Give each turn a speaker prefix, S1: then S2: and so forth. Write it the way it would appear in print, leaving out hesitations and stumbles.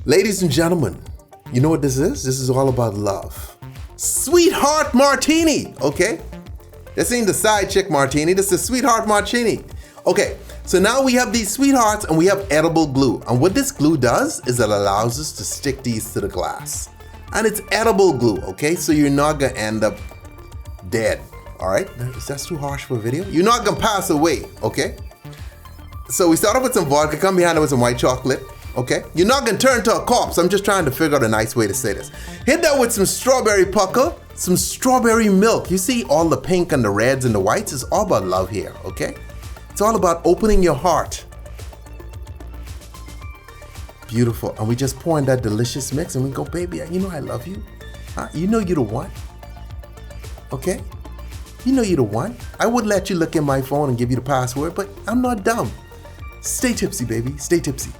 S1: Ladies and gentlemen, you know what this is? This is all about love. Sweetheart Martini, okay? This ain't the side chick Martini, this is Sweetheart Martini. Okay, so now we have these sweethearts and we have edible glue. And what this glue does is it allows us to stick these to the glass. And it's edible glue, okay? So you're not gonna end up dead, all right? Is that too harsh for a video? You're not gonna pass away, okay? So we start off with some vodka, come behind it with some white chocolate, okay? You're not gonna turn into a corpse. I'm just trying to figure out a nice way to say this. Hit that with some strawberry pucker, some strawberry milk. You see all the pink and the reds and the whites? It's all about love here, okay? It's all about opening your heart. Beautiful. And we just pour in that delicious mix and we go, baby, you know I love you. Huh? You know you're the one. Okay? You know you're the one. I would let you look in my phone and give you the password, but I'm not dumb. Stay tipsy, baby. Stay tipsy.